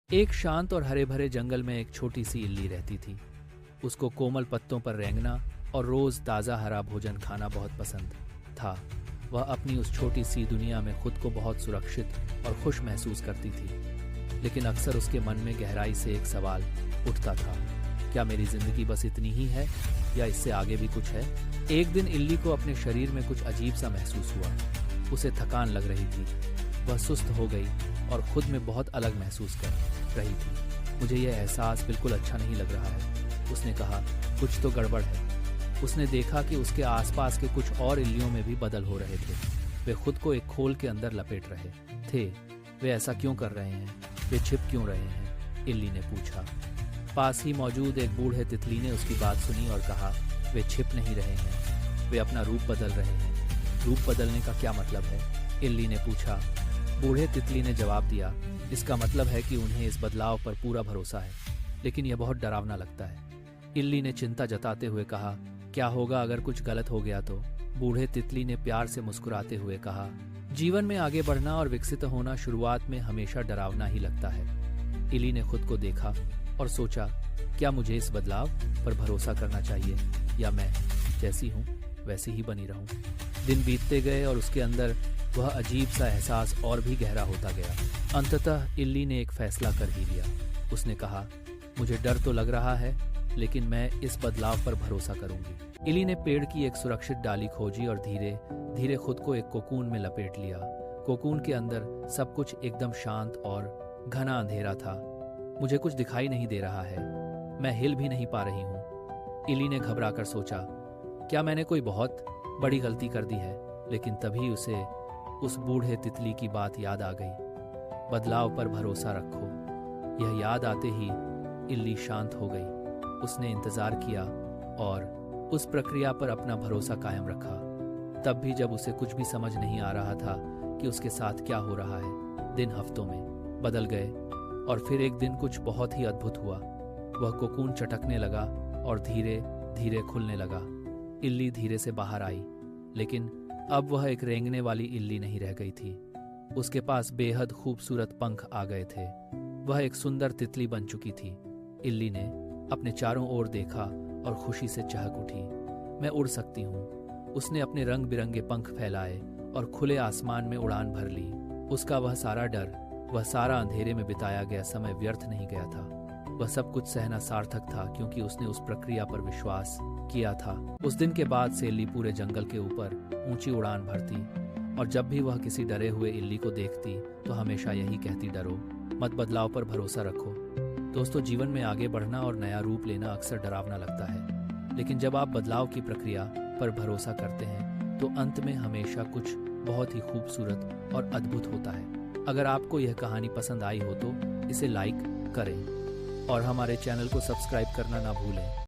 एक शांत और हरे भरे जंगल में एक छोटी सी इल्ली रहती थी। उसको कोमल पत्तों पर रेंगना और रोज ताज़ा हरा भोजन खाना बहुत पसंद था। वह अपनी उस छोटी सी दुनिया में खुद को बहुत सुरक्षित और खुश महसूस करती थी। लेकिन अक्सर उसके मन में गहराई से एक सवाल उठता था, क्या मेरी जिंदगी बस इतनी ही है या इससे आगे भी कुछ है? एक दिन इल्ली को अपने शरीर में कुछ अजीब सा महसूस हुआ। उसे थकान लग रही थी, वह सुस्त हो गई और खुद में बहुत अलग महसूस कर रही थी। मुझे यह एहसास बिल्कुल अच्छा नहीं लग रहा है, उसने कहा। कुछ तो गड़बड़ है। उसने देखा कि उसके आसपास के कुछ और इल्लियों में भी बदल हो रहे थे। वे खुद को एक खोल के अंदर लपेट रहे थे। वे ऐसा क्यों कर रहे हैं? वे छिप क्यों रहे हैं? इल्ली ने पूछा। पास ही मौजूद एक बूढ़े तितली ने उसकी बात सुनी और कहा, वे छिप नहीं रहे हैं, वे अपना रूप बदल रहे हैं। रूप बदलने का क्या मतलब है? इल्ली ने पूछा। बूढ़े तितली ने जवाब दिया, इसका मतलब है कि उन्हें इस बदलाव पर पूरा भरोसा है, लेकिन यह बहुत डरावना लगता है। इल्ली ने चिंता जताते हुए कहा, क्या होगा अगर कुछ गलत हो गया तो? बूढ़े तितली ने प्यार से मुस्कुराते हुए कहा, जीवन में आगे बढ़ना और विकसित होना शुरुआत में हमेशा डरावना ही लगता है। इल्ली ने खुद को देखा और सोचा, क्या मुझे इस बदलाव पर भरोसा करना चाहिए या मैं जैसी हूँ वैसी ही बनी रहूं? दिन बीतते गए और उसके अंदर वह अजीब सा एहसास और भी गहरा होता गया। अंततः इल्ली ने एक फैसला कर ही लिया। उसने कहा, मुझे डर तो लग रहा है, लेकिन मैं इस बदलाव पर भरोसा करूंगी। इल्ली ने पेड़ की एक सुरक्षित डाली खोजी और धीरे धीरे खुद को एक कोकून में लपेट लिया। कोकून के अंदर सब कुछ एकदम शांत और घना अंधेरा था। मुझे कुछ दिखाई नहीं दे रहा है, मैं हिल भी नहीं पा रही हूँ। इल्ली ने घबराकर सोचा, क्या मैंने कोई बहुत बड़ी गलती कर दी है? लेकिन तभी उसे उस बूढ़े तितली की बात याद आ गई, बदलाव पर भरोसा रखो। यह याद आते ही इल्ली शांत हो गई। उसने इंतजार किया और उस प्रक्रिया पर अपना भरोसा कायम रखा। तब भी जब उसे कुछ भी समझ नहीं आ रहा था कि उसके साथ क्या हो रहा है। दिन हफ्तों में बदल गए और फिर एक दिन कुछ बहुत ही अद्भुत हुआ। वह कोकून चटकने लगा और धीरे धीरे खुलने लगा। इल्ली धीरे से बाहर आई, लेकिन अब वह एक रेंगने वाली इल्ली नहीं रह गई थी। उसके पास बेहद खूबसूरत पंख आ गए थे। वह एक सुंदर तितली बन चुकी थी। इल्ली ने अपने चारों ओर देखा और खुशी से चहक उठी। मैं उड़ सकती हूँ। उसने अपने रंग बिरंगे पंख फैलाए और खुले आसमान में उड़ान भर ली। उसका वह सारा डर, वह सारा अंधेरे में बिताया गया समय व्यर्थ नहीं गया था। वह सब कुछ सहना सार्थक था, क्योंकि उसने उस प्रक्रिया पर विश्वास किया था। उस दिन के बाद से इल्ली पूरे जंगल के ऊपर ऊंची उड़ान भरती और जब भी वह किसी डरे हुए इल्ली को देखती तो हमेशा यही कहती, डरो मत, बदलाव पर भरोसा रखो। दोस्तों, जीवन में आगे बढ़ना और नया रूप लेना अक्सर डरावना लगता है, लेकिन जब आप बदलाव की प्रक्रिया पर भरोसा करते हैं तो अंत में हमेशा कुछ बहुत ही खूबसूरत और अद्भुत होता है। अगर आपको यह कहानी पसंद आई हो तो इसे लाइक करें और हमारे चैनल को सब्सक्राइब करना ना भूलें।